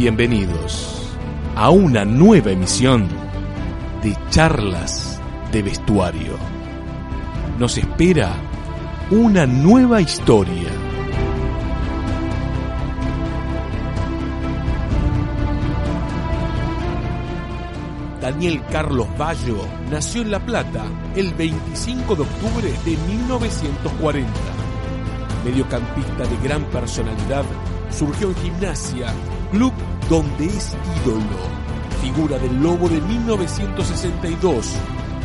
Bienvenidos a una nueva emisión de Charlas de Vestuario. Nos espera una nueva historia. Daniel Carlos Baggio nació en La Plata el 25 de octubre de 1940. Mediocampista de gran personalidad, surgió en Gimnasia, club donde es ídolo, figura del Lobo de 1962.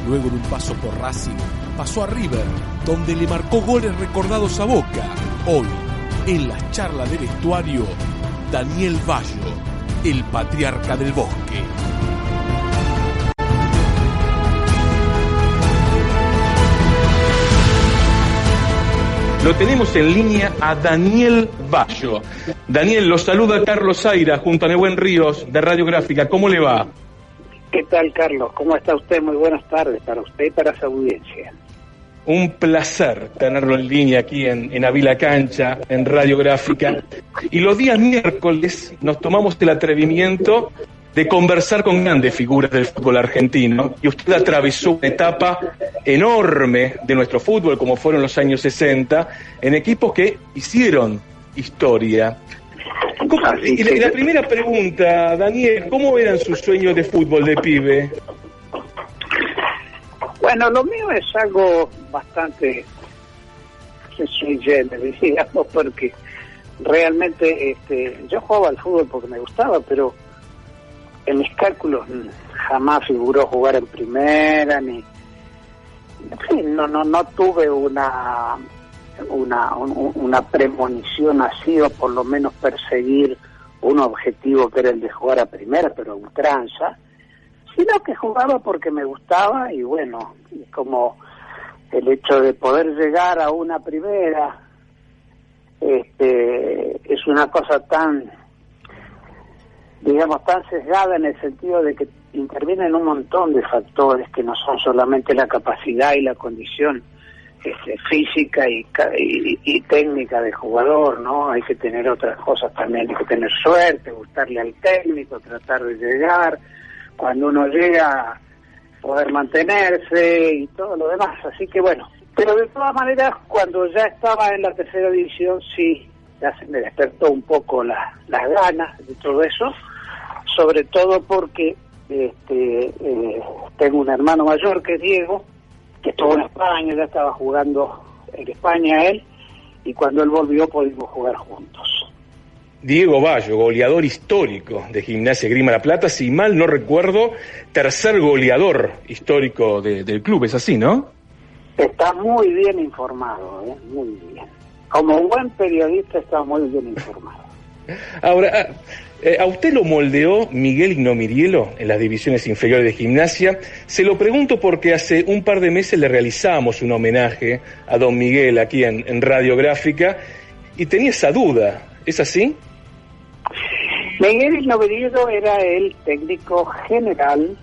Luego de un paso por Racing, pasó a River, donde le marcó goles recordados a Boca. Hoy, en las charlas de vestuario, Daniel Baggio, el patriarca del bosque. Lo tenemos en línea a Daniel Baggio. Daniel, lo saluda Carlos Zaira junto a Nehuen Ríos de Radiográfica. ¿Cómo le va? ¿Qué tal, Carlos? ¿Cómo está usted? Muy buenas tardes para usted y para su audiencia. Un placer tenerlo en línea aquí en Avila Cancha, en Radiográfica. Y los días miércoles nos tomamos el atrevimiento de conversar con grandes figuras del fútbol argentino, y usted atravesó una etapa enorme de nuestro fútbol, como fueron los años 60, en equipos que hicieron historia. Y la primera pregunta, Daniel, ¿cómo eran sus sueños de fútbol de pibe? Bueno, lo mío es algo bastante sui generis, digamos, porque realmente yo jugaba al fútbol porque me gustaba, pero en mis cálculos jamás figuró jugar en primera, ni en fin, no tuve una premonición así, o por lo menos perseguir un objetivo que era el de jugar a primera, pero a ultranza, sino que jugaba porque me gustaba. Y bueno, como el hecho de poder llegar a una primera es una cosa tan, digamos, tan sesgada en el sentido de que intervienen un montón de factores que no son solamente la capacidad y la condición física y técnica del jugador, ¿no? Hay que tener otras cosas también, hay que tener suerte, gustarle al técnico, tratar de llegar, cuando uno llega, poder mantenerse y todo lo demás. Así que bueno, pero de todas maneras, cuando ya estaba en la tercera división, sí, ya se me despertó un poco las ganas de todo eso, sobre todo porque tengo un hermano mayor que es Diego, que estuvo en España, ya estaba jugando en España él, y cuando él volvió pudimos jugar juntos. Diego Baggio, goleador histórico de Gimnasia Grima La Plata, si mal no recuerdo, tercer goleador histórico del club, es así, ¿no? Está muy bien informado, muy bien. Como un buen periodista está muy bien informado. Ahora, ¿a usted lo moldeó Miguel Ignomirielo en las divisiones inferiores de Gimnasia? Se lo pregunto porque hace un par de meses le realizamos un homenaje a don Miguel aquí en Radiográfica y tenía esa duda, ¿es así? Miguel Ignomirielo era el técnico general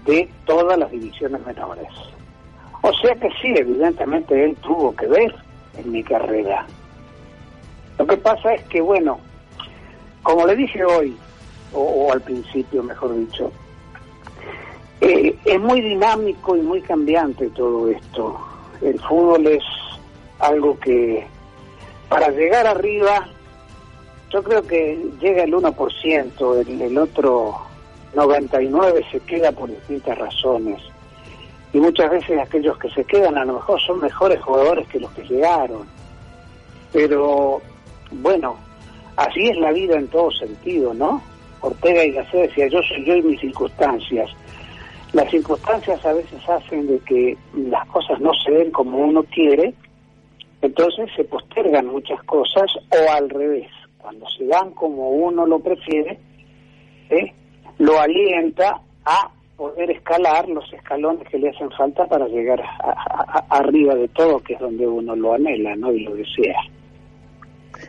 de todas las divisiones menores. O sea que sí, evidentemente él tuvo que ver en mi carrera. Lo que pasa es que, bueno, como le dije hoy, o al principio mejor dicho, es muy dinámico y muy cambiante todo esto. El fútbol es algo que para llegar arriba, yo creo que llega el 1%, el otro 99% se queda por distintas razones. Y muchas veces aquellos que se quedan a lo mejor son mejores jugadores que los que llegaron. Pero, bueno, así es la vida en todo sentido, ¿no? Ortega y Gasset decía, yo soy yo y mis circunstancias. Las circunstancias a veces hacen de que las cosas no se den como uno quiere, entonces se postergan muchas cosas, o al revés, cuando se dan como uno lo prefiere, lo alienta a poder escalar los escalones que le hacen falta para llegar arriba de todo, que es donde uno lo anhela, ¿no? Y lo desea.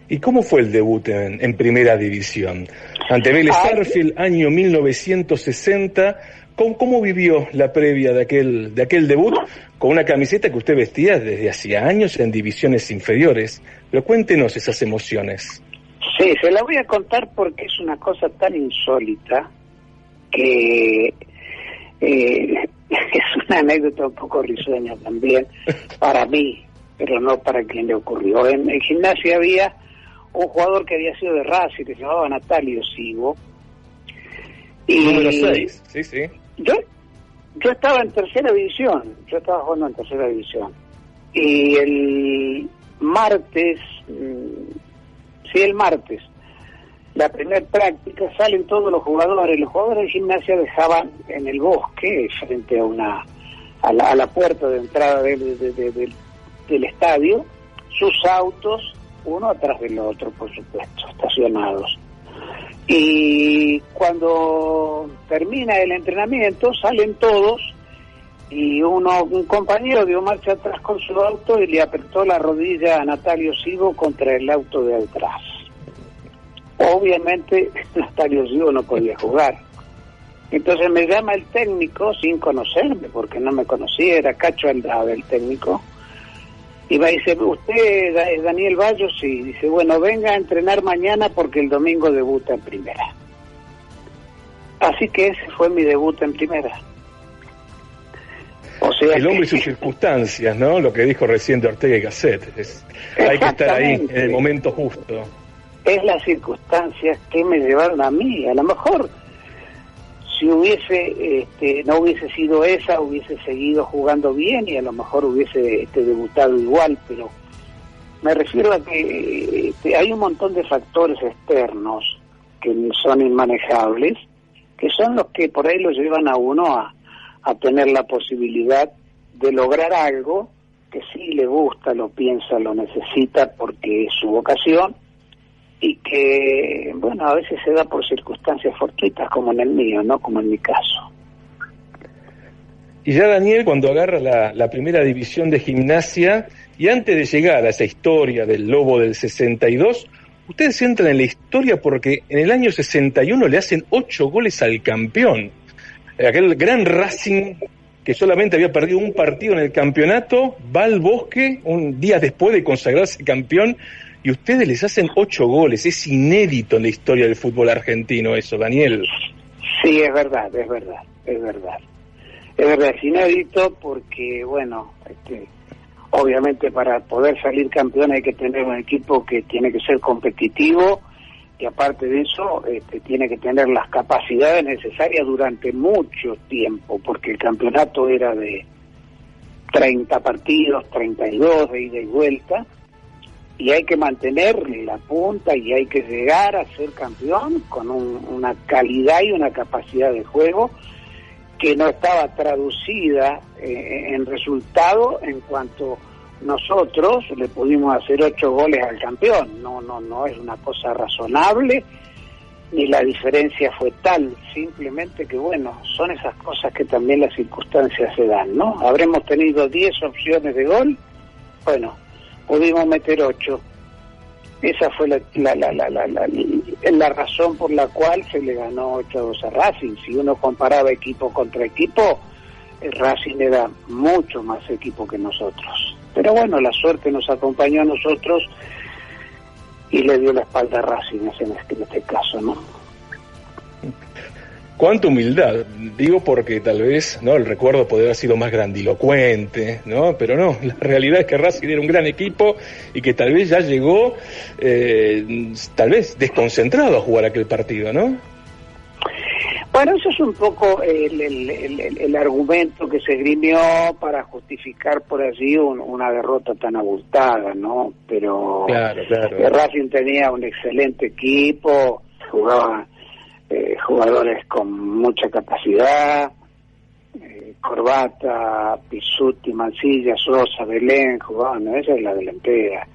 ¿Y cómo fue el debut en primera división? Ante Vélez Sarsfield, año 1960. ¿Cómo vivió la previa de aquel debut con una camiseta que usted vestía desde hacía años en divisiones inferiores? Pero cuéntenos esas emociones. Sí, se la voy a contar porque es una cosa tan insólita que es una anécdota un poco risueña también para mí, pero no para quien le ocurrió. En Gimnasia había un jugador que había sido de Racing, que se llamaba Natalio Sigo. Y número 6, sí. Yo estaba en tercera división, yo estaba jugando en tercera división. Y el martes, la primera práctica, salen todos los jugadores de Gimnasia dejaban en el bosque, frente a la puerta de entrada del estadio, sus autos, uno atrás del otro, por supuesto, estacionados. Y cuando termina el entrenamiento, salen todos, y un compañero dio marcha atrás con su auto y le apretó la rodilla a Natalio Sigo contra el auto de atrás. Obviamente Natalio Sigo no podía jugar. Entonces me llama el técnico sin conocerme, porque no me conocía, era Cacho Aldabe el técnico, y me dice: ¿usted es Daniel Bayo? Sí. Dice: bueno, venga a entrenar mañana porque el domingo debuta en primera. Así que ese fue mi debut en primera. O sea, el hombre y sus circunstancias, ¿no? Lo que dijo recién de Ortega y Gasset. Hay que estar ahí en el momento justo. Es las circunstancias que me llevaron a mí. A lo mejor, si no hubiese sido esa, hubiese seguido jugando bien y a lo mejor hubiese debutado igual, pero me refiero a que hay un montón de factores externos que son inmanejables, que son los que por ahí lo llevan a uno a tener la posibilidad de lograr algo que sí le gusta, lo piensa, lo necesita porque es su vocación, y que, bueno, a veces se da por circunstancias fortuitas, como en el mío, no como en mi caso. Y ya Daniel, cuando agarra la primera división de Gimnasia, y antes de llegar a esa historia del Lobo del 62, ustedes entran en la historia porque en el año 61 le hacen 8 goles al campeón. Aquel gran Racing que solamente había perdido un partido en el campeonato, va al Bosque un día después de consagrarse campeón, y ustedes les hacen 8 goles. Es inédito en la historia del fútbol argentino eso, Daniel. Sí, es verdad. Es inédito porque, bueno, obviamente para poder salir campeón hay que tener un equipo que tiene que ser competitivo, y aparte de eso tiene que tener las capacidades necesarias durante mucho tiempo, porque el campeonato era de 30 partidos, 32 de ida y vuelta, y hay que mantener la punta y hay que llegar a ser campeón con una calidad y una capacidad de juego que no estaba traducida en resultado en cuanto nosotros le pudimos hacer 8 goles al campeón. No es una cosa razonable, ni la diferencia fue tal, simplemente que, bueno, son esas cosas que también las circunstancias se dan, ¿no? Habremos tenido 10 opciones de gol, bueno, pudimos meter 8. Esa fue la razón por la cual se le ganó 8-2 a Racing. Si uno comparaba equipo contra equipo, el Racing era mucho más equipo que nosotros. Pero bueno, la suerte nos acompañó a nosotros y le dio la espalda a Racing en este caso, ¿no? Cuánta humildad, digo, porque tal vez el recuerdo podría haber sido más grandilocuente, ¿no? Pero no, la realidad es que Racing era un gran equipo y que tal vez ya llegó, tal vez desconcentrado a jugar aquel partido, ¿no? Bueno, eso es un poco el argumento que se esgrimió para justificar por allí una derrota tan abultada, ¿no? Pero claro. Racing tenía un excelente equipo, jugaba jugadores con mucha capacidad, Corbata, Pizzuti, Mancilla, Sosa, Belén, jugaban, ¿no? Esa es la delantera.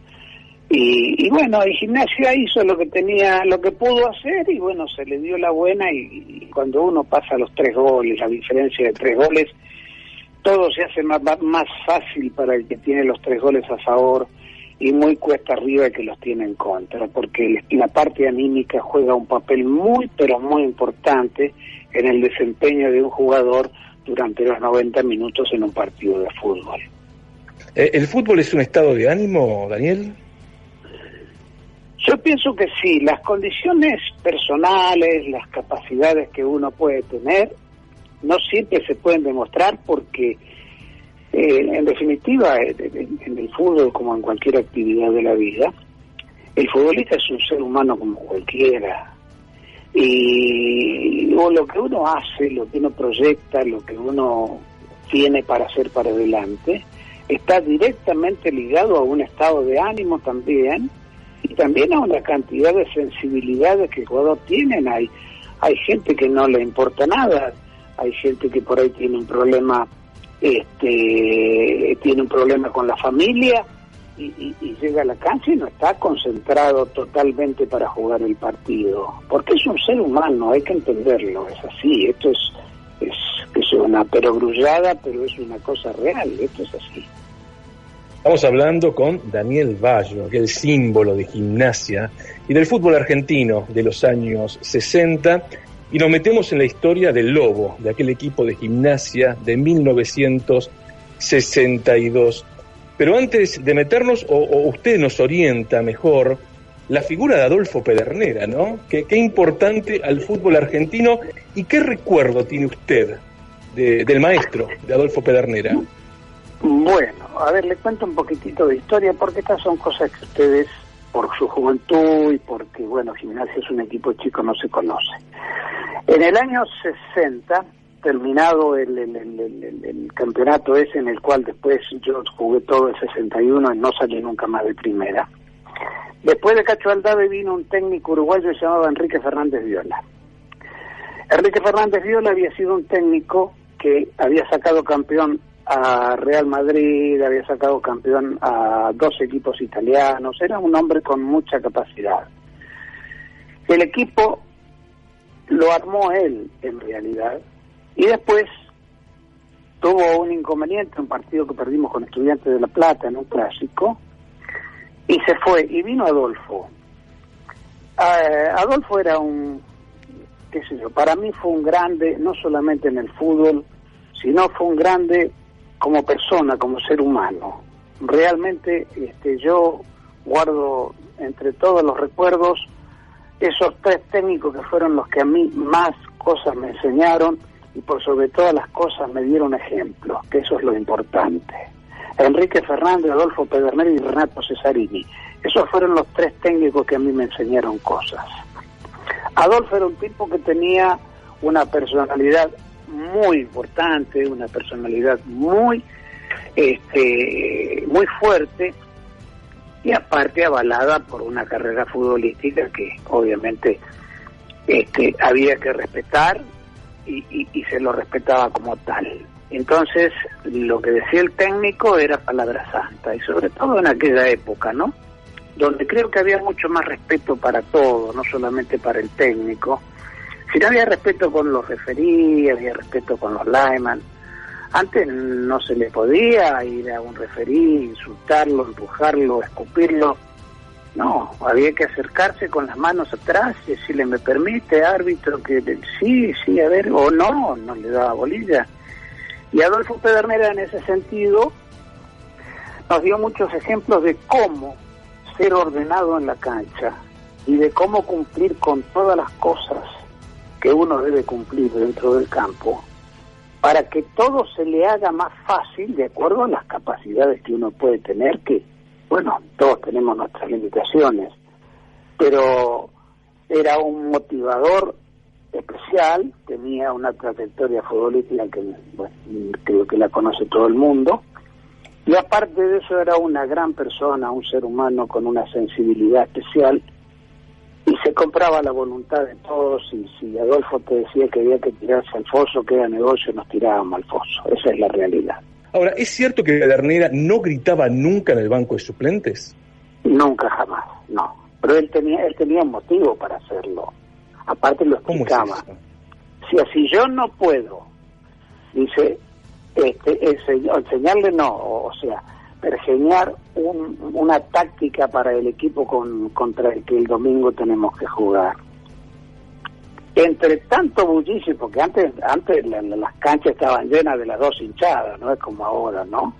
Y bueno, y Gimnasia hizo lo que pudo hacer, y bueno, se le dio la buena, y cuando uno pasa los 3 goles, la diferencia de 3 goles, todo se hace más fácil para el que tiene los 3 goles a favor, y muy cuesta arriba el que los tiene en contra, porque la parte anímica juega un papel muy, pero muy importante en el desempeño de un jugador durante los 90 minutos en un partido de fútbol. ¿El fútbol es un estado de ánimo, Daniel? Yo pienso que sí, las condiciones personales, las capacidades que uno puede tener, no siempre se pueden demostrar porque, en definitiva, en el fútbol como en cualquier actividad de la vida, el futbolista es un ser humano como cualquiera. Y lo que uno hace, lo que uno proyecta, lo que uno tiene para hacer para adelante, está directamente ligado a un estado de ánimo también, y también a una cantidad de sensibilidades que el jugador tiene. Hay gente que no le importa nada, hay gente que por ahí tiene un problema con la familia y llega a la cancha y no está concentrado totalmente para jugar el partido, porque es un ser humano, hay que entenderlo, es así. Esto es una perogrullada, pero es una cosa real, esto es así. Estamos hablando con Daniel Baggio, aquel símbolo de Gimnasia y del fútbol argentino de los años 60, y nos metemos en la historia del Lobo, de aquel equipo de Gimnasia de 1962. Pero antes de meternos, o usted nos orienta mejor, la figura de Adolfo Pedernera, ¿no? Qué importante al fútbol argentino, y qué recuerdo tiene usted del maestro de Adolfo Pedernera. Bueno, a ver, le cuento un poquitito de historia, porque estas son cosas que ustedes, por su juventud y porque, bueno, Gimnasia es un equipo chico, no se conoce. En el año 60, terminado el campeonato ese en el cual después yo jugué todo el 61 y no salí nunca más de primera, después de Cacho Aldave vino un técnico uruguayo llamado Enrique Fernández Viola. Enrique Fernández Viola había sido un técnico que había sacado campeón a Real Madrid, había sacado campeón a 2 equipos italianos, era un hombre con mucha capacidad. El equipo lo armó él, en realidad, y después tuvo un inconveniente, un partido que perdimos con Estudiantes de La Plata en un clásico, y se fue, y vino Adolfo. Adolfo era qué sé yo, para mí fue un grande, no solamente en el fútbol, sino fue un grande como persona, como ser humano. Realmente yo guardo entre todos los recuerdos esos 3 técnicos que fueron los que a mí más cosas me enseñaron y por sobre todas las cosas me dieron ejemplos, que eso es lo importante. Enrique Fernández, Adolfo Pedernera y Renato Cesarini. Esos fueron los 3 técnicos que a mí me enseñaron cosas. Adolfo era un tipo que tenía una personalidad muy importante, una personalidad muy fuerte, y aparte avalada por una carrera futbolística que obviamente había que respetar y se lo respetaba como tal. Entonces lo que decía el técnico era palabra santa, y sobre todo en aquella época, ¿no?, donde creo que había mucho más respeto para todo, no solamente para el técnico, sino había respeto con los referíes, había respeto con los linemen. Antes no se le podía ir a un referí, insultarlo, empujarlo, escupirlo. No, había que acercarse con las manos atrás y decirle: ¿me permite, árbitro, que sí, a ver, o no le daba bolilla? Y Adolfo Pedernera, en ese sentido, nos dio muchos ejemplos de cómo ser ordenado en la cancha y de cómo cumplir con todas las cosas que uno debe cumplir dentro del campo, para que todo se le haga más fácil de acuerdo a las capacidades que uno puede tener, que, bueno, todos tenemos nuestras limitaciones, pero era un motivador especial, tenía una trayectoria futbolística que, bueno, creo que la conoce todo el mundo, y aparte de eso era una gran persona, un ser humano con una sensibilidad especial, y se compraba la voluntad de todos. Y si Adolfo te decía que había que tirarse al foso, que era negocio, nos tirábamos al foso. Esa es la realidad. Ahora, ¿es cierto que Pedernera no gritaba nunca en el banco de suplentes? Nunca, jamás, no. Pero él tenía un motivo para hacerlo. Aparte lo explicaba. ¿Cómo es eso? Si así yo no puedo, dice, enseñarle no, o sea, pergeñar una táctica para el equipo contra el que el domingo tenemos que jugar. Entre tanto bullicio, porque antes las canchas estaban llenas de las 2 hinchadas, no es como ahora, ¿no?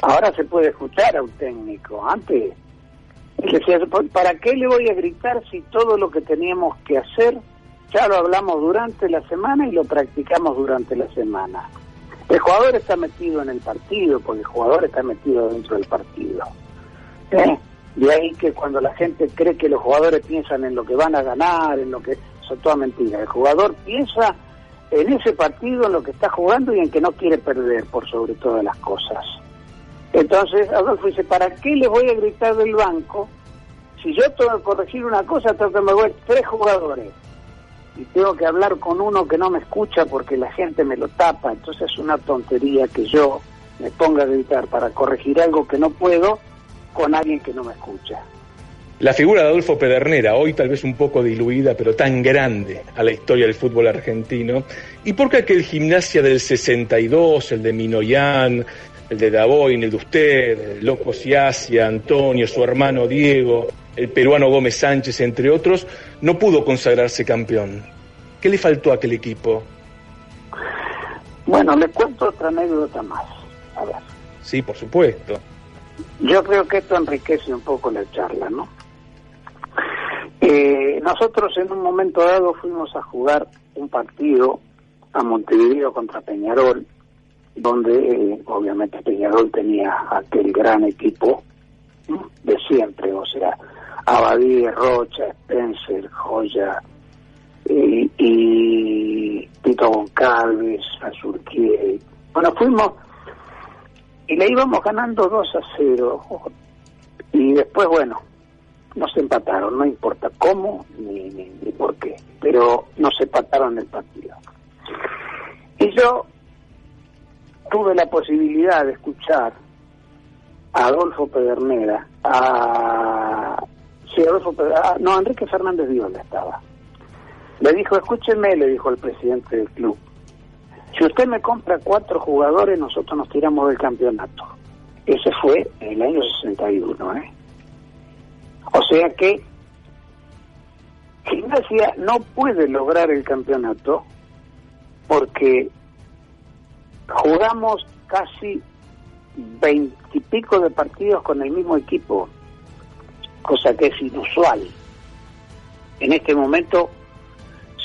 Ahora se puede escuchar a un técnico. Antes Le decía, ¿para qué le voy a gritar si todo lo que teníamos que hacer ya lo hablamos durante la semana y lo practicamos durante la semana? El jugador está metido en el partido, porque el jugador está metido dentro del partido. De ahí que cuando la gente cree que los jugadores piensan en lo que van a ganar, en lo que... Eso es toda mentira. El jugador piensa en ese partido, en lo que está jugando y en que no quiere perder por sobre todas las cosas. Entonces Adolfo dice, ¿para qué le voy a gritar del banco? Si yo tengo que corregir una cosa, tengo que mover 3 jugadores. Y tengo que hablar con uno que no me escucha porque la gente me lo tapa. Entonces es una tontería que yo me ponga a gritar para corregir algo que no puedo con alguien que no me escucha. La figura de Adolfo Pedernera, hoy tal vez un poco diluida, pero tan grande a la historia del fútbol argentino. ¿Y por qué aquel Gimnasia del 62, el de Minoyan, el de Daboin, el de usted, el Loco Siasia, Antonio, su hermano Diego, el peruano Gómez Sánchez, entre otros, no pudo consagrarse campeón? ¿Qué le faltó a aquel equipo? Bueno, le cuento otra anécdota más. A ver. Sí, por supuesto. Yo creo que esto enriquece un poco la charla, ¿no? Nosotros en un momento dado fuimos a jugar un partido a Montevideo contra Peñarol, donde obviamente Peñarol tenía aquel gran equipo, ¿no?, de siempre, o sea, Abadí, Rocha, Spencer, Joya, y Tito Goncalves, Azurquier. Bueno, fuimos y le íbamos ganando 2-0, y después, bueno, nos empataron, no importa cómo ni por qué, pero nos empataron el partido. Y yo tuve la posibilidad de escuchar a Adolfo Pedernera, Enrique Fernández Viola estaba. Le dijo, escúcheme, le dijo al presidente del club, si usted me compra 4 jugadores, nosotros nos tiramos del campeonato. Ese fue en el año 61, O sea que Gimnasia no puede lograr el campeonato porque jugamos casi 20 y pico de partidos con el mismo equipo, cosa que es inusual. En este momento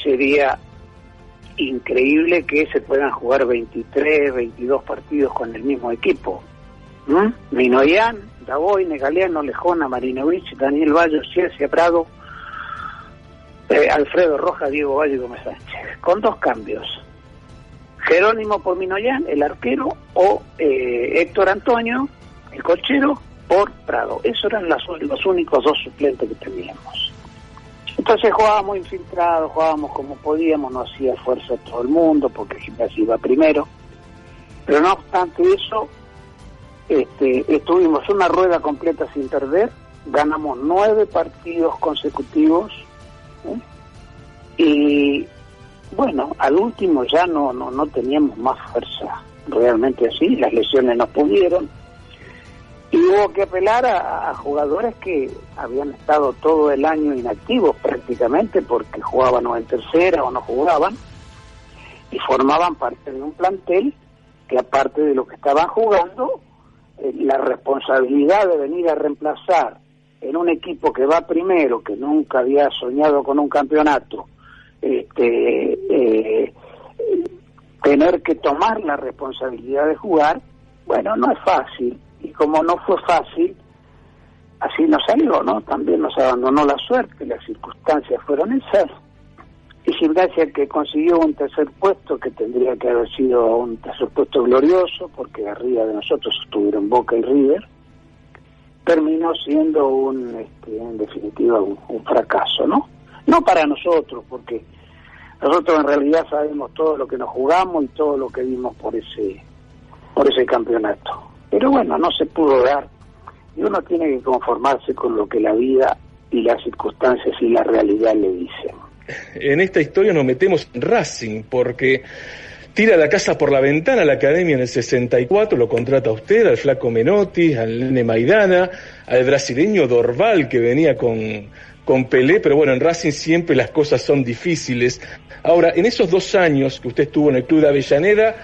sería increíble que se puedan jugar 23, 22 partidos con el mismo equipo. Minoyan, Daboine, Galeano, Lejona, Marinovich, Daniel Bayo, Cielcia, Prado, Alfredo Rojas, Diego Valle y Gómez Sánchez, con 2 cambios. Jerónimo por Minoyan, el arquero, o Héctor Antonio, el cochero, por Prado. Esos eran los únicos 2 suplentes que teníamos. Entonces jugábamos infiltrados, jugábamos como podíamos, no hacía fuerza a todo el mundo porque Gimnasia iba primero. Pero no obstante eso, estuvimos una rueda completa sin perder, ganamos 9 partidos consecutivos, y bueno, al último ya no teníamos más fuerza, realmente así, las lesiones nos pudieron, y hubo que apelar a jugadores que habían estado todo el año inactivos prácticamente porque jugaban o en tercera o no jugaban, y formaban parte de un plantel que aparte de lo que estaban jugando, la responsabilidad de venir a reemplazar en un equipo que va primero, que nunca había soñado con un campeonato, tener que tomar la responsabilidad de jugar, bueno, no es fácil, y como no fue fácil, así nos salió, ¿no? También nos abandonó la suerte, las circunstancias fueron esas, y Gimnasia, que consiguió un tercer puesto, que tendría que haber sido un tercer puesto glorioso, porque arriba de nosotros estuvieron Boca y River, terminó siendo en definitiva un fracaso, ¿no? No para nosotros, porque nosotros en realidad sabemos todo lo que nos jugamos y todo lo que dimos por ese campeonato. Pero bueno, no se pudo dar, y uno tiene que conformarse con lo que la vida y las circunstancias y la realidad le dicen. En esta historia nos metemos en Racing, porque tira la casa por la ventana a la academia en el 64, lo contrata a usted, al flaco Menotti, al nene Maidana, al brasileño Dorval, que venía con Pelé, pero bueno, en Racing siempre las cosas son difíciles. Ahora, en esos 2 años que usted estuvo en el club de Avellaneda,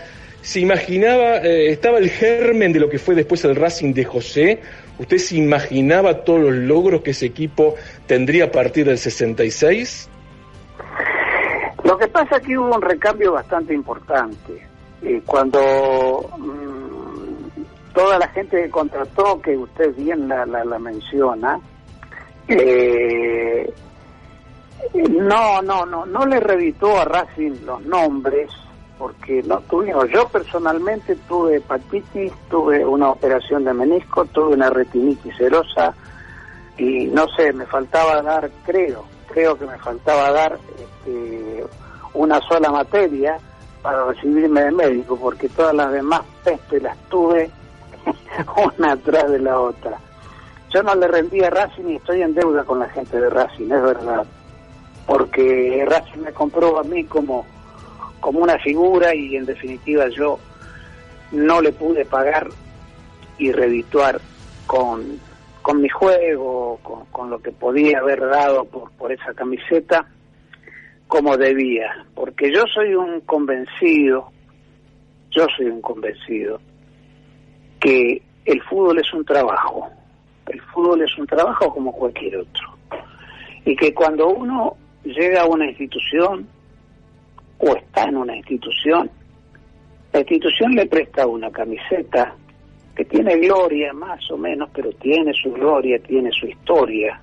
se imaginaba, estaba el germen de lo que fue después el Racing de José? ¿Usted se imaginaba todos los logros que ese equipo tendría a partir del 66? Lo que pasa es que hubo un recambio bastante importante. Cuando toda la gente que contrató, que usted bien la menciona, no le reeditó a Racing los nombres, porque no tuvimos. Yo personalmente tuve hepatitis, tuve una operación de menisco, tuve una retinitis serosa y no sé, me faltaba dar, creo que me faltaba dar una sola materia para recibirme de médico, porque todas las demás pestes las tuve una atrás de la otra. Yo no le rendí a Racing y estoy en deuda con la gente de Racing, es verdad, porque Racing me compró a mí como una figura y en definitiva yo no le pude pagar y redituar con mi juego, con lo que podía haber dado por esa camiseta como debía, porque yo soy un convencido que el fútbol es un trabajo como cualquier otro, y que cuando uno llega a una institución o está en una institución, la institución le presta una camiseta que tiene gloria más o menos, pero tiene su gloria, tiene su historia,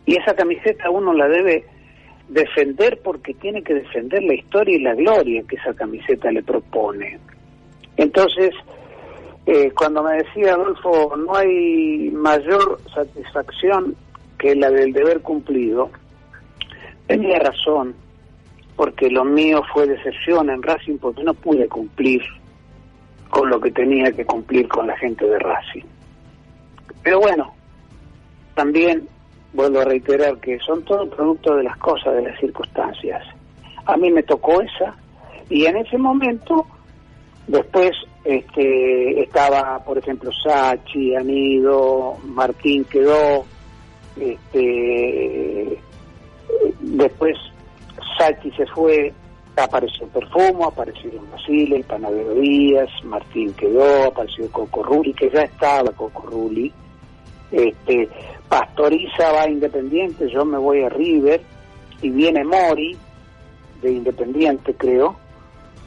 y esa camiseta uno la debe defender porque tiene que defender la historia y la gloria que esa camiseta le propone. Entonces, cuando me decía Adolfo, no hay mayor satisfacción que la del deber cumplido, tenía razón, porque lo mío fue decepción en Racing porque no pude cumplir con lo que tenía que cumplir con la gente de Racing. Pero bueno, también vuelvo a reiterar que son todo producto de las cosas, de las circunstancias. A mí me tocó esa, y en ese momento, después estaba, por ejemplo, Sachi, Anido, Martín quedó, después Sachi se fue, apareció Perfumo, apareció Basile, el Panadero Díaz, Martín quedó, apareció Coco Rulli, que ya estaba Coco Rulli, Pastoriza va a Independiente, yo me voy a River, y viene Mori, de Independiente creo,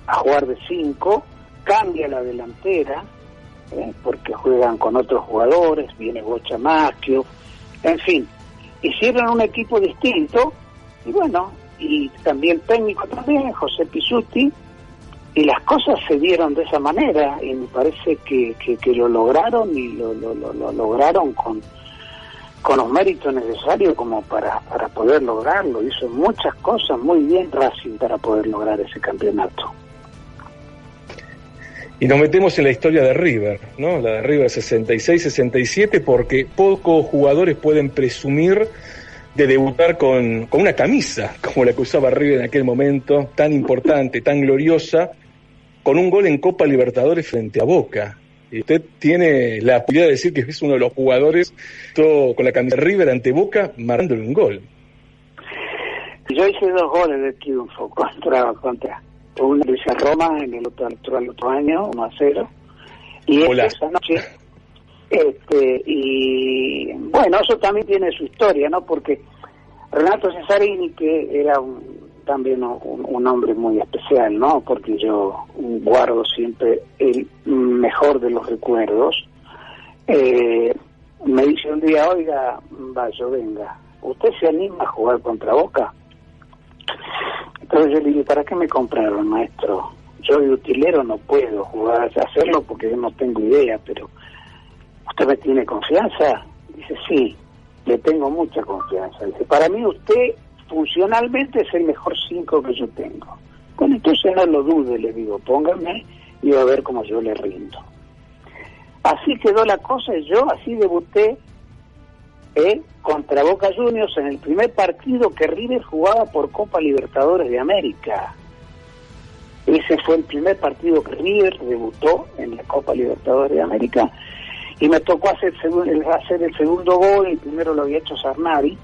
a jugar de 5, cambia la delantera, porque juegan con otros jugadores, viene Bocha Maschio, en fin, hicieron un equipo distinto, y bueno, y también técnico también, José Pisuti, y las cosas se dieron de esa manera, y me parece que lo lograron, y lo lograron con los méritos necesarios como para poder lograrlo. Hizo muchas cosas muy bien Racing para poder lograr ese campeonato. Y nos metemos en la historia de River, ¿no? La de River 66-67, porque pocos jugadores pueden presumir de debutar con una camisa como la que usaba River en aquel momento, tan importante, tan gloriosa, con un gol en Copa Libertadores frente a Boca. Y usted tiene la posibilidad de decir que es uno de los jugadores todo con la camisa de River ante Boca, marcándole un gol. Yo hice 2 goles de triunfo contra uno de Roma en el otro año, 1-0, y esa noche, y bueno, eso también tiene su historia, ¿no? Porque Renato Cesarini, que era también un hombre muy especial, ¿no? Porque yo guardo siempre el mejor de los recuerdos, me dice un día, oiga, Bayo, venga, ¿usted se anima a jugar contra Boca? Entonces yo le dije, ¿para qué me compraron, maestro? Yo de utilero no puedo hacerlo porque yo no tengo idea, pero ¿usted me tiene confianza? Dice, sí, le tengo mucha confianza. Dice, para mí usted funcionalmente es el mejor 5 que yo tengo. Bueno, entonces no lo dude, le digo, póngame y va a ver cómo yo le rindo. Así quedó la cosa y yo así debuté contra Boca Juniors en el primer partido que River jugaba por Copa Libertadores de América. Ese fue el primer partido que River debutó en la Copa Libertadores de América y me tocó hacer el segundo gol. El primero lo había hecho Sarnari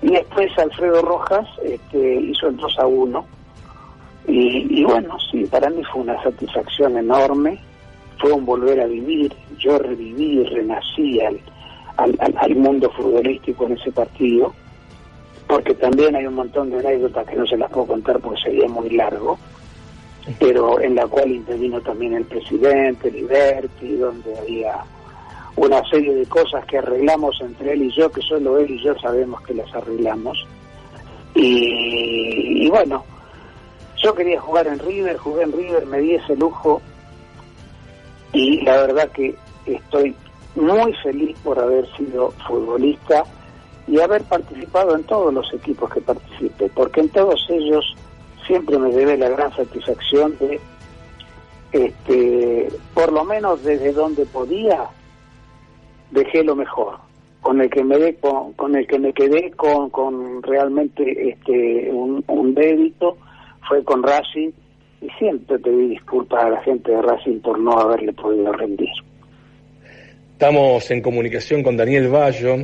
y después Alfredo Rojas hizo el 2-1 Y bueno, sí, para mí fue una satisfacción enorme, fue un volver a vivir, yo reviví, renací al mundo futbolístico en ese partido, porque también hay un montón de anécdotas que no se las puedo contar porque sería muy largo, pero en la cual intervino también el presidente, Liberti, donde había una serie de cosas que arreglamos entre él y yo, que solo él y yo sabemos que las arreglamos. Y bueno, yo quería jugar en River, jugué en River, me di ese lujo y la verdad que estoy muy feliz por haber sido futbolista y haber participado en todos los equipos que participé, porque en todos ellos siempre me llevé la gran satisfacción de, por lo menos desde donde podía, dejé lo mejor. Con el que me quedé con realmente un débito fue con Racing, y siempre pedí disculpas a la gente de Racing por no haberle podido rendir. Estamos en comunicación con Daniel Bayo,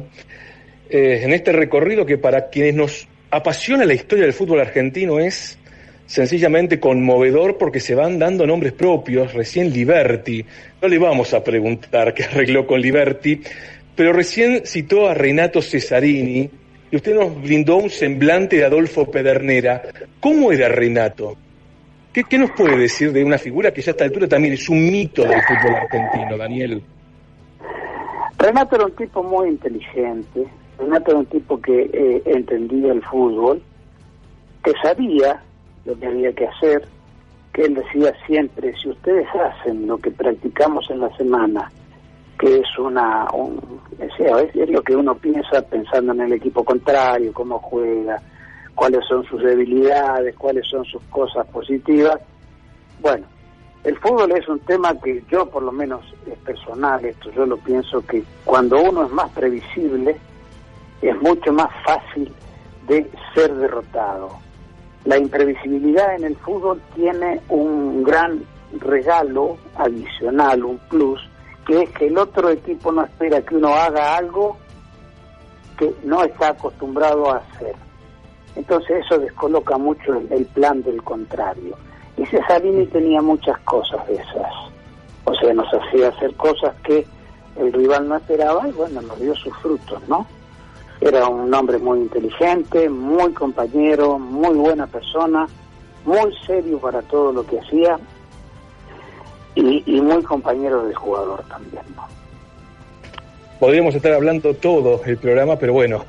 en este recorrido que para quienes nos apasiona la historia del fútbol argentino es sencillamente conmovedor, porque se van dando nombres propios. Recién Liberti, no le vamos a preguntar qué arregló con Liberti, pero recién citó a Renato Cesarini, y usted nos brindó un semblante de Adolfo Pedernera. ¿Cómo era Renato? ¿Qué nos puede decir de una figura que ya a esta altura también es un mito del fútbol argentino, Daniel? Renato era un tipo muy inteligente, Renato era un tipo que entendía el fútbol, que sabía lo que había que hacer, que él decía siempre: si ustedes hacen lo que practicamos en la semana, que es es lo que uno piensa pensando en el equipo contrario, cómo juega, cuáles son sus debilidades, cuáles son sus cosas positivas. Bueno, el fútbol es un tema que yo, por lo menos es personal, esto yo lo pienso, que cuando uno es más previsible, es mucho más fácil de ser derrotado. La imprevisibilidad en el fútbol tiene un gran regalo adicional, un plus, que es que el otro equipo no espera que uno haga algo que no está acostumbrado a hacer. Entonces eso descoloca mucho el plan del contrario. Y Cesarini tenía muchas cosas de esas. O sea, nos hacía hacer cosas que el rival no esperaba y bueno, nos dio sus frutos, ¿no? Era un hombre muy inteligente, muy compañero, muy buena persona, muy serio para todo lo que hacía y muy compañero del jugador también, ¿no? Podríamos estar hablando todo el programa, pero bueno,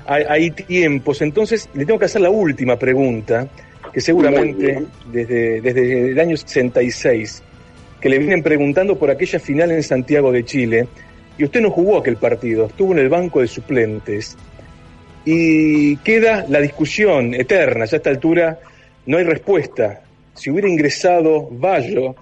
hay tiempos. Entonces le tengo que hacer la última pregunta, que seguramente desde el año 66, que le vienen preguntando por aquella final en Santiago de Chile, y usted no jugó aquel partido, estuvo en el banco de suplentes, y queda la discusión eterna. Ya a esta altura no hay respuesta. Si hubiera ingresado Bayo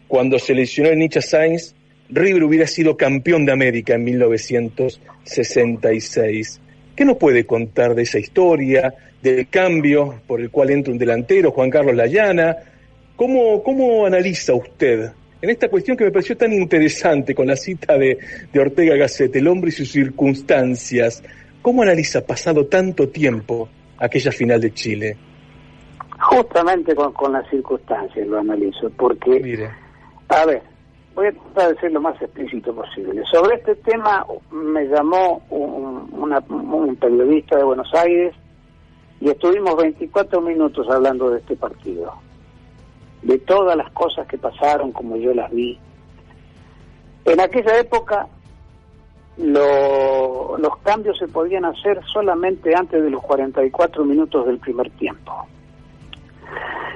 cuando se lesionó el Nicha Sainz, River hubiera sido campeón de América en 1966. ¿Qué nos puede contar de esa historia, del cambio por el cual entra un delantero, Juan Carlos Layana? ¿Cómo analiza usted en esta cuestión que me pareció tan interesante con la cita de Ortega Gasset, el hombre y sus circunstancias? ¿Cómo analiza, pasado tanto tiempo, aquella final de Chile? Justamente con las circunstancias lo analizo, porque, mire, a ver, voy a tratar de ser lo más explícito posible. Sobre este tema me llamó un periodista de Buenos Aires y estuvimos 24 minutos hablando de este partido, de todas las cosas que pasaron como yo las vi. En aquella época los cambios se podían hacer solamente antes de los 44 minutos del primer tiempo.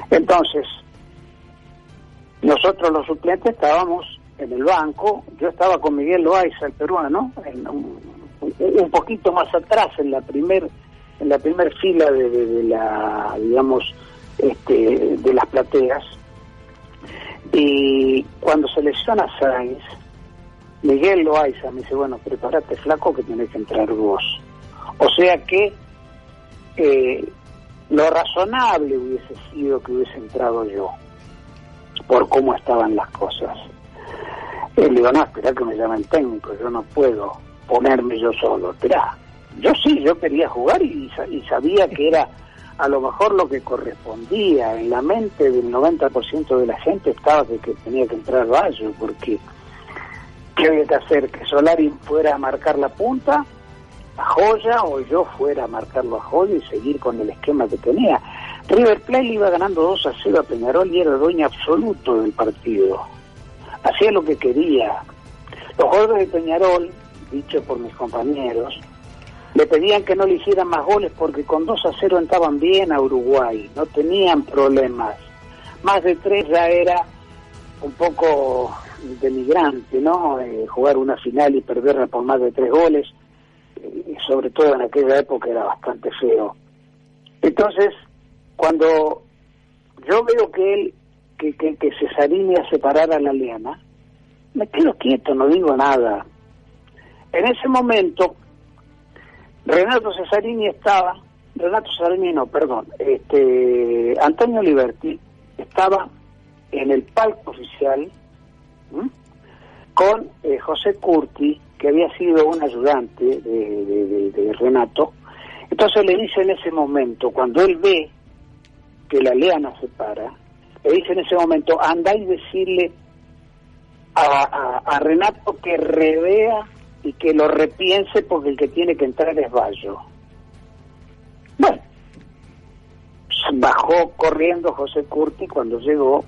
Entonces, nosotros los suplentes estábamos en el banco, yo estaba con Miguel Loaiza, el peruano, un poquito más atrás, en la primer fila de la, digamos, de las plateas. Y cuando se lesiona Sainz, Miguel Loaiza me dice: bueno, prepárate, flaco, que tenés que entrar vos. O sea que lo razonable hubiese sido que hubiese entrado yo, por cómo estaban las cosas. Le digo: no, esperá que me llame el técnico, yo no puedo ponerme yo solo, esperá. Yo quería jugar y sabía que era a lo mejor lo que correspondía. En la mente del 90% de la gente estaba de que tenía que entrar Baggio, porque ¿qué había que hacer? ¿Que Solari fuera a marcar la punta a Joya, o yo fuera a marcarlo a Joya y seguir con el esquema que tenía? River Plate le iba ganando 2-0 a Peñarol y era dueño absoluto del partido. Hacía lo que quería. Los jugadores de Peñarol, dicho por mis compañeros, le pedían que no le hicieran más goles porque con 2-0 entraban bien a Uruguay, no tenían problemas. Más de 3 ya era un poco denigrante, ¿no? Jugar una final y perderla por más de 3 goles, sobre todo en aquella época, era bastante feo. Entonces, cuando yo veo que Cesarini a separar a la Liana, me quedo quieto, no digo nada. En ese momento, Antonio Liberti estaba en el palco oficial con José Curti, que había sido un ayudante de Renato. Entonces le dice en ese momento, cuando él ve que la Liana se para, le dice en ese momento: anda y decirle a Renato que revea y que lo repiense, porque el que tiene que entrar es Baggio. Bueno, bajó corriendo José Curti. Cuando llegó,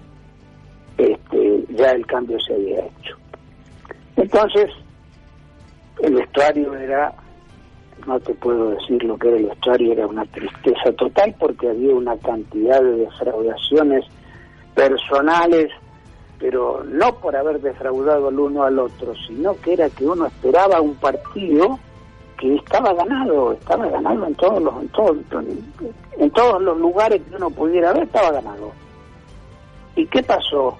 ya el cambio se había hecho. Entonces, el vestuario era, no te puedo decir lo que era el vestuario, era una tristeza total, porque había una cantidad de defraudaciones personales, pero no por haber defraudado al uno al otro, sino que era que uno esperaba un partido que estaba ganado en todos los lugares que uno pudiera ver, estaba ganado. ¿Y qué pasó?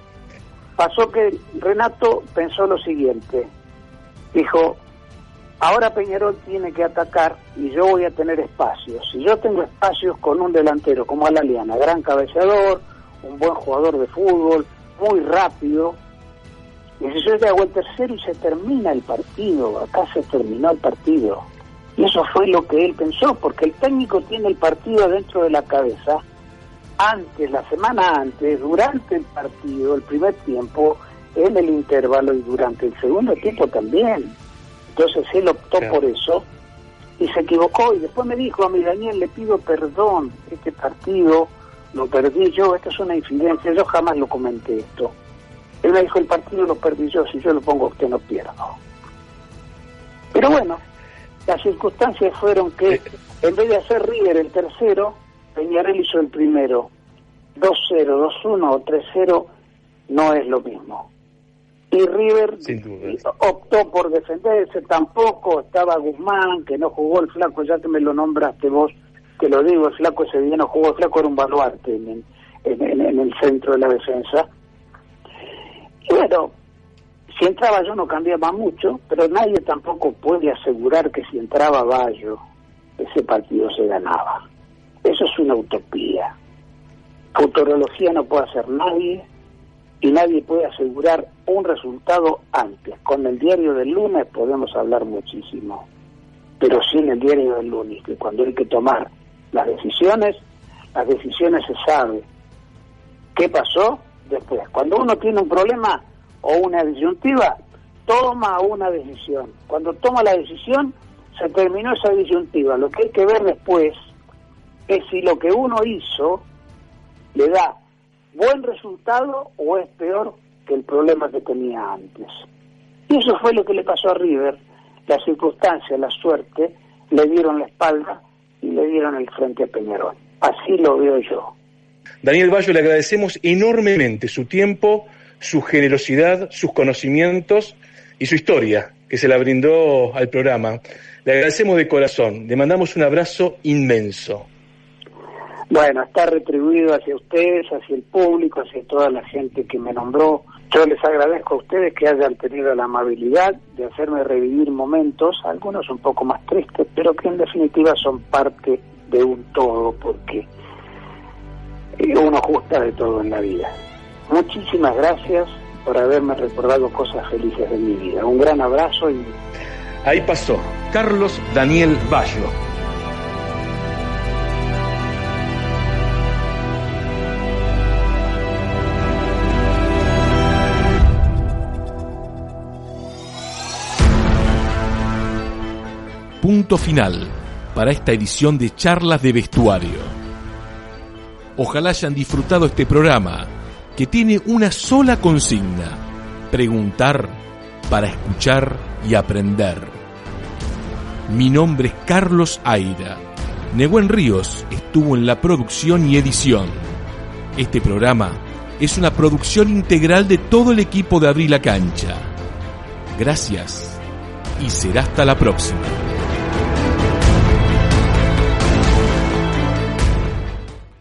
Pasó que Renato pensó lo siguiente, dijo: ahora Peñarol tiene que atacar y yo voy a tener espacios. Si yo tengo espacios con un delantero como Alaliana, gran cabeceador, un buen jugador de fútbol, muy rápido, y si yo le hago el tercero y se termina el partido, acá se terminó el partido. Y eso fue lo que él pensó, porque el técnico tiene el partido dentro de la cabeza, antes, la semana antes, durante el partido, el primer tiempo, en el intervalo y durante el segundo tiempo también. Entonces él optó por eso y se equivocó, y después me dijo a mí: Daniel, le pido perdón, este partido lo perdí yo, esto es una infidencia, yo jamás lo comenté esto. Él me dijo: el partido lo perdí yo, si yo lo pongo a usted no pierdo. Pero bueno, las circunstancias fueron que en vez de hacer River el tercero, Peñarol hizo el primero. 2-0, 2-1 o 3-0 no es lo mismo. Y River optó por defenderse. Tampoco estaba Guzmán, que no jugó. El flaco, ya que me lo nombraste vos, te lo digo, el flaco ese día no jugó. El flaco era un baluarte en el centro de la defensa. Y bueno, si entraba yo no cambiaba mucho, pero nadie tampoco puede asegurar que si entraba Baggio, ese partido se ganaba. Eso es una utopía. Futurología no puede hacer nadie, y nadie puede asegurar un resultado antes. Con el diario del lunes podemos hablar muchísimo, pero sin el diario del lunes, que cuando hay que tomar las decisiones se sabe qué pasó después. Cuando uno tiene un problema o una disyuntiva, toma una decisión. Cuando toma la decisión, se terminó esa disyuntiva. Lo que hay que ver después es si lo que uno hizo le da buen resultado o es peor que el problema que tenía antes. Y eso fue lo que le pasó a River. Las circunstancias, la suerte, le dieron la espalda y le dieron el frente a Peñarol. Así lo veo yo. Daniel Baggio, le agradecemos enormemente su tiempo, su generosidad, sus conocimientos y su historia, que se la brindó al programa. Le agradecemos de corazón, le mandamos un abrazo inmenso. Bueno, está retribuido hacia ustedes, hacia el público, hacia toda la gente que me nombró. Yo les agradezco a ustedes que hayan tenido la amabilidad de hacerme revivir momentos, algunos un poco más tristes, pero que en definitiva son parte de un todo, porque uno gusta de todo en la vida. Muchísimas gracias por haberme recordado cosas felices de mi vida. Un gran abrazo y... Ahí pasó Carlos Daniel Baggio. punto final para esta edición de Charlas de Vestuario. Ojalá hayan disfrutado este programa, que tiene una sola consigna: preguntar para escuchar y aprender. Mi nombre es Carlos Aira. Nehuen Ríos estuvo en la producción y edición. Este programa es una producción integral de todo el equipo de Abrí la Cancha. Gracias y será hasta la próxima.